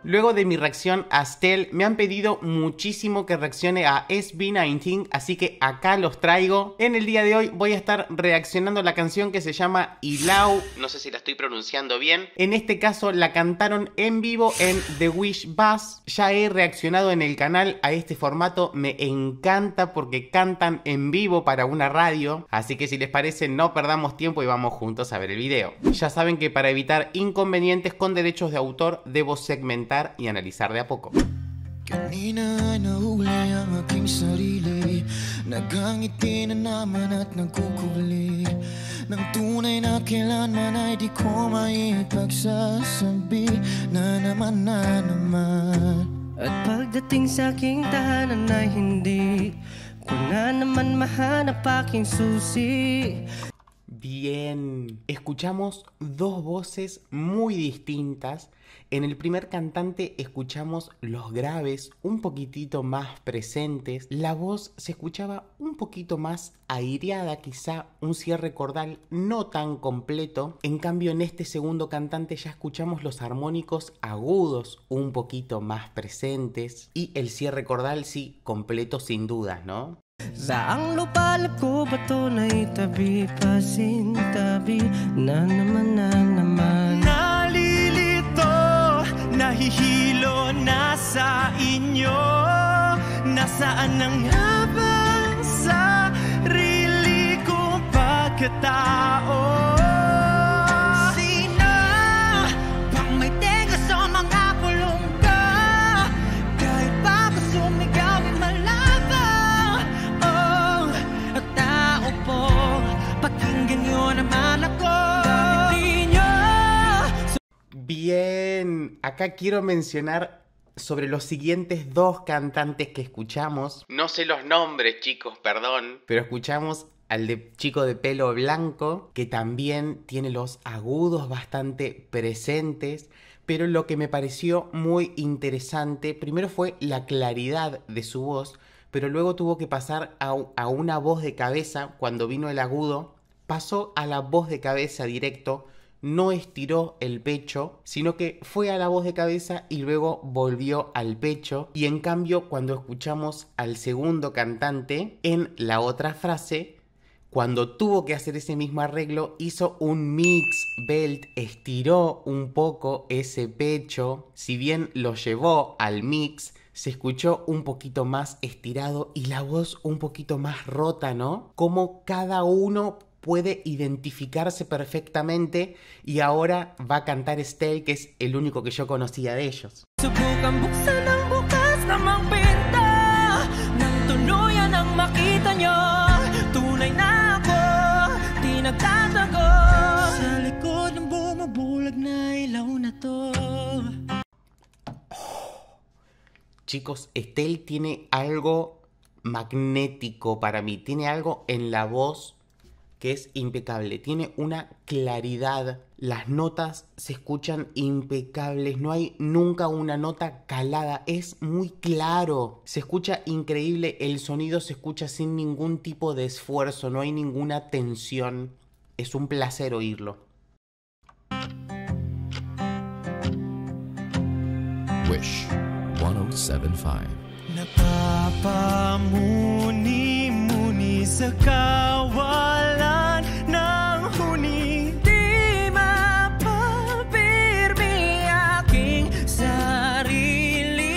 Luego de mi reacción a Stell, me han pedido muchísimo que reaccione a SB19, así que acá los traigo. En el día de hoy voy a estar reaccionando a la canción que se llama Ilau, no sé si la estoy pronunciando bien. En este caso la cantaron en vivo en The Wish Bus. Ya he reaccionado en el canal a este formato, me encanta porque cantan en vivo para una radio. Así que si les parece, no perdamos tiempo y vamos juntos a ver el video. Ya saben que para evitar inconvenientes con derechos de autor debo segmentar y analizar de a poco. Kanina nahuli ang aking sarili, nagangiti na naman at nagkukuli, ng tunay na kailanman ay di ko maipagsasabi na naman. At pagdating sa aking tahanan ay hindi ko na naman mahanap aking susi. Bien, escuchamos dos voces muy distintas. En el primer cantante escuchamos los graves un poquitito más presentes, la voz se escuchaba un poquito más aireada, quizá un cierre cordal no tan completo. En cambio en este segundo cantante ya escuchamos los armónicos agudos un poquito más presentes y el cierre cordal sí, completo sin dudas, ¿no? Saang lupalap ko ba to na itabi, pasintabi na naman. Nalilito, nahihilo na sa inyo. Nasaan ang habang sarili kong pagkatao? Bien, acá quiero mencionar sobre los siguientes dos cantantes que escuchamos. No sé los nombres, chicos, perdón, pero escuchamos al chico de pelo blanco, que también tiene los agudos bastante presentes, pero lo que me pareció muy interesante, primero fue la claridad de su voz, pero luego tuvo que pasar a una voz de cabeza. Cuando vino el agudo, pasó a la voz de cabeza directo, no estiró el pecho, sino que fue a la voz de cabeza y luego volvió al pecho. Y en cambio, cuando escuchamos al segundo cantante, en la otra frase, cuando tuvo que hacer ese mismo arreglo, hizo un mix belt, estiró un poco ese pecho. Si bien lo llevó al mix, se escuchó un poquito más estirado y la voz un poquito más rota, ¿no? Como cada uno puede identificarse perfectamente y ahora va a cantar Stell, que es el único que yo conocía de ellos. Subukan buksan ang bukas namang pinta, nang tuluyan ang makita nyo, tunay na ako, di nagtatago, sa likod ng bumubulag na ilaw na to. Chicos, Stell tiene algo magnético para mí, tiene algo en la voz que es impecable, tiene una claridad, las notas se escuchan impecables, no hay nunca una nota calada, es muy claro, se escucha increíble, el sonido se escucha sin ningún tipo de esfuerzo, no hay ninguna tensión, es un placer oírlo. Wish 1075. Napapamuni-muni sa kawalan ng huni, di mapapirmi aking sarili.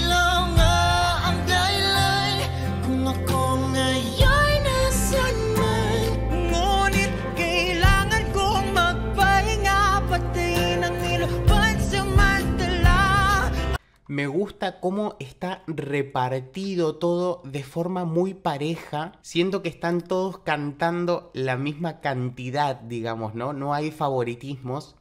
Ilaw nga ang dahilan kung ako ngayon nasan man, ngunit kailangan kong magpahinga, pati ng ilupan samantala. Me gusta cómo está repartido todo de forma muy pareja. Siento que están todos cantando la misma cantidad, digamos, ¿no? No hay favoritismos.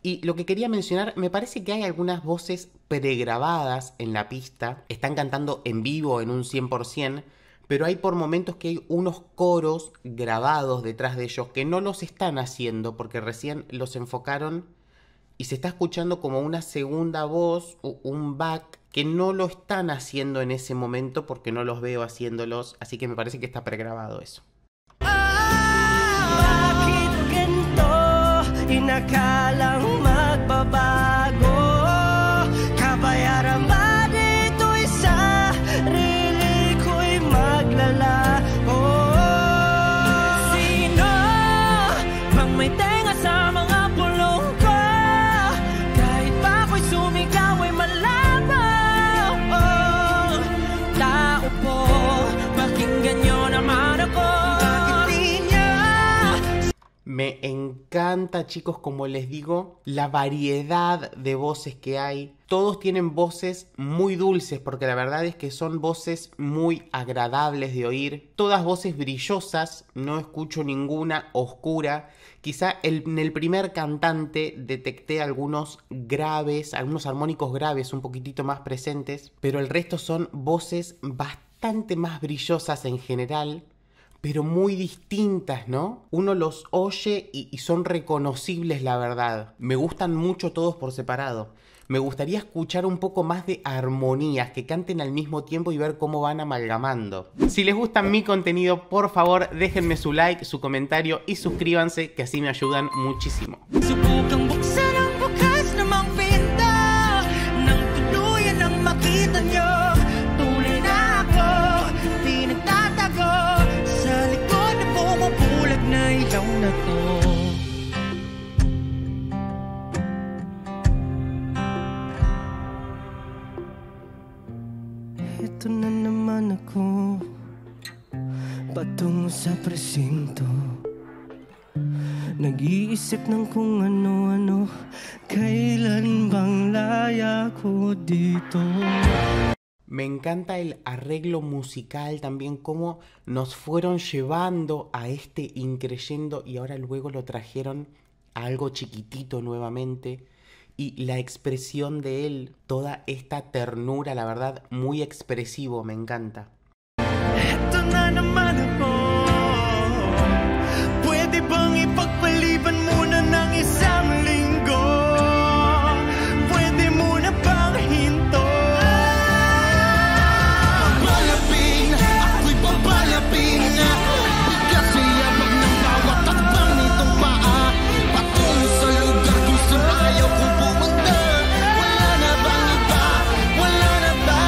Y lo que quería mencionar, me parece que hay algunas voces pregrabadas en la pista. Están cantando en vivo en un 100%, pero hay por momentos que hay unos coros grabados detrás de ellos que no los están haciendo porque recién los enfocaron y se está escuchando como una segunda voz o un back que no lo están haciendo en ese momento porque no los veo haciéndolos, así que me parece que está pregrabado eso. Bakit ganito? inakalang magbabago. Kabayaran ba dito'y sarili ko'y maglalaho? Sino mang may tenga sa mga pulong ko, kahit pa ako'y sumigaw ay malabo. Tao po, pakinggan nyo naman ako. Me encanta, chicos, como les digo, la variedad de voces que hay. Todos tienen voces muy dulces, porque la verdad es que son voces muy agradables de oír. Todas voces brillosas, no escucho ninguna oscura. Quizá en el primer cantante detecté algunos graves, algunos armónicos graves un poquitito más presentes, pero el resto son voces bastante más brillosas en general, pero muy distintas, ¿no? Uno los oye y son reconocibles, la verdad. Me gustan mucho todos por separado. Me gustaría escuchar un poco más de armonías, que canten al mismo tiempo y ver cómo van amalgamando. Si les gusta mi contenido, por favor, déjenme su like, su comentario y suscríbanse, que así me ayudan muchísimo. Subukang buksan ang bukas namang pinto, nang tuluyan ang makita nyo. Tunay na ako, di nagtatago, sa likod na bumubulag na ilaw na to. Ito na naman ako, patungo sa presinto. Nag-iisip ng kung ano-ano, kailan bang laya ko dito? Me encanta el arreglo musical también, cómo nos fueron llevando a este increyendo y ahora luego lo trajeron a algo chiquitito nuevamente. Y la expresión de él, toda esta ternura, la verdad, muy expresivo, me encanta. Ito na naman ako, pwede bang ipagpaliban muna ng isang linggo? Pwede muna bang hinto? Papalapin, ako'y papalapin na, bigas sa yabag ng bawat takbang nitong paa, patungo sa lugar kung saan ayaw kong pumunta. Wala na bang iba? Wala na ba?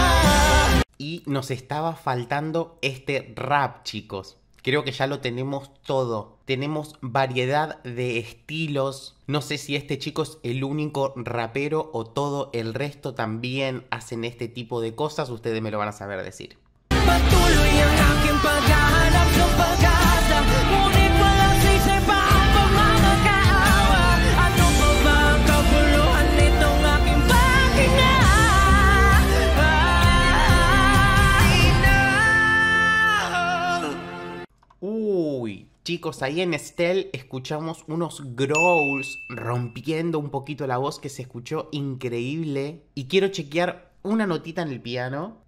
Y nos estaba faltando este rap, chicos. Creo que ya lo tenemos todo. Tenemos variedad de estilos. No sé si este chico es el único rapero o todo el resto también hacen este tipo de cosas. Ustedes me lo van a saber decir. Patuloy ang aking paghahanap ng pag-asa, ngunit walang sisay pa ang pagmamagkaawa. Ano pa ba ang kabuluhan nitong aking paghinga? Uy, chicos, ahí en Estelle escuchamos unos growls rompiendo un poquito la voz que se escuchó increíble. Y quiero chequear una notita en el piano.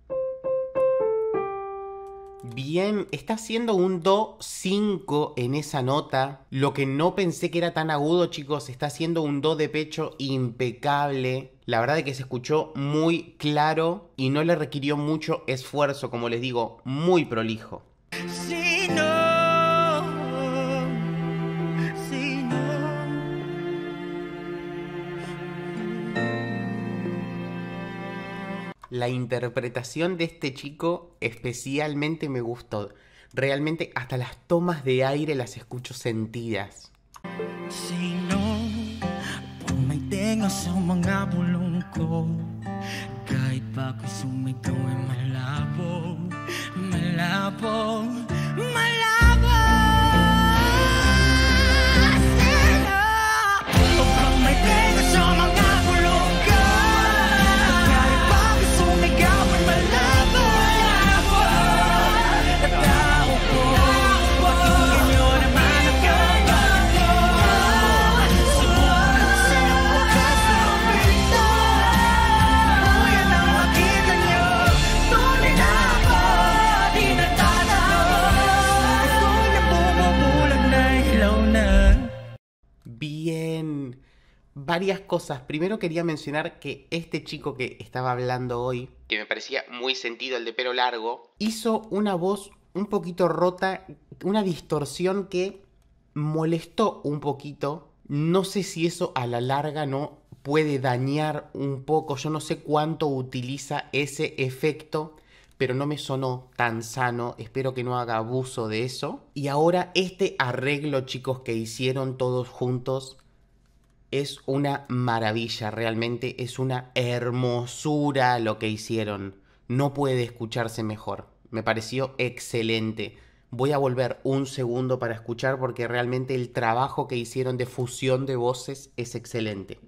Bien, está haciendo un do 5 en esa nota. Lo que no pensé que era tan agudo, chicos, está haciendo un do de pecho impecable. La verdad es que se escuchó muy claro y no le requirió mucho esfuerzo, como les digo, muy prolijo. Sino? La interpretación de este chico especialmente me gustó. Realmente hasta las tomas de aire las escucho sentidas. Sino kung may tenga sa mga bulong ko, kahit pa ako'y sumigaw ay malabo, malabo, malabo. Sino kung may tenga sa mga bulong ko, kahit pa ako'y sumigaw ay malabo, malabo. Tao ko, pakinggan nyo naman ako. Bien, varias cosas. Primero quería mencionar que este chico que estaba hablando hoy, que me parecía muy sentido, el de pelo largo, hizo una voz un poquito rota, una distorsión que molestó un poquito. No sé si eso a la larga no puede dañar un poco. Yo no sé cuánto utiliza ese efecto, pero no me sonó tan sano. Espero que no haga abuso de eso. Y ahora este arreglo, chicos, que hicieron todos juntos es una maravilla. Realmente es una hermosura lo que hicieron. No puede escucharse mejor. Me pareció excelente. Voy a volver un segundo para escuchar porque realmente el trabajo que hicieron de fusión de voces es excelente.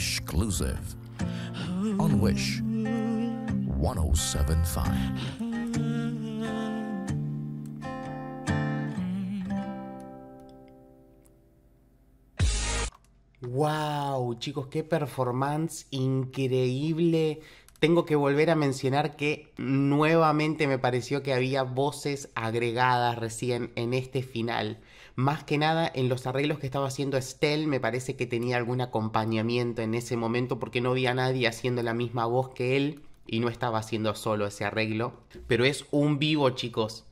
Exclusive on Wish 1075. Wow, chicos, qué performance increíble. Tengo que volver a mencionar que nuevamente me pareció que había voces agregadas recién en este final. Más que nada en los arreglos que estaba haciendo Estelle me parece que tenía algún acompañamiento en ese momento porque no vi a nadie haciendo la misma voz que él y no estaba haciendo solo ese arreglo. Pero es un vivo, chicos.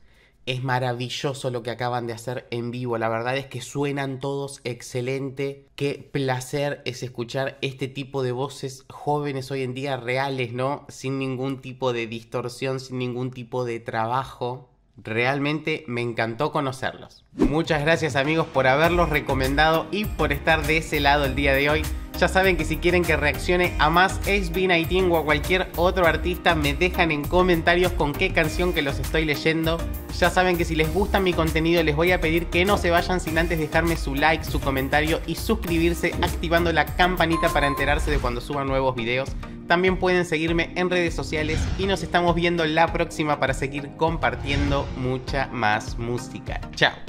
Es maravilloso lo que acaban de hacer en vivo. La verdad es que suenan todos excelente. Qué placer es escuchar este tipo de voces jóvenes hoy en día, reales, ¿no? Sin ningún tipo de distorsión, sin ningún tipo de trabajo. Realmente me encantó conocerlos. Muchas gracias, amigos, por haberlos recomendado y por estar de ese lado el día de hoy. Ya saben que si quieren que reaccione a más SB19 o a cualquier otro artista, me dejan en comentarios con qué canción que los estoy leyendo. Ya saben que si les gusta mi contenido les voy a pedir que no se vayan sin antes dejarme su like, su comentario y suscribirse activando la campanita para enterarse de cuando suban nuevos videos. También pueden seguirme en redes sociales y nos estamos viendo la próxima para seguir compartiendo mucha más música. Chao.